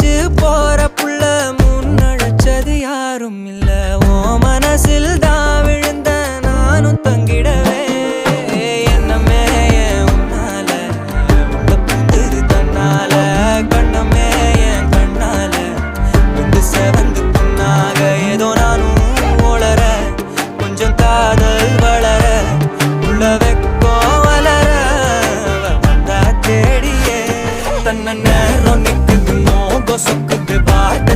வச்சு போற புள்ள முன்னழைச்சது யாரும் இல்ல ஓ மனசில் தான் விழுந்த நானும் தங்கிடவே என்னமே உன்னால உள்ள புந்துது தன்னால கண்ணமே என் கண்ணால வந்து செவந்து புண்ணாக ஏதோ நானும் ஓளற கொஞ்சம் காதல் வளர உள்ள வெக்கம் வளர வந்தா தேடியே தன்ன நேரம் நிக்குது மோகம் சொக்குது பாட்டு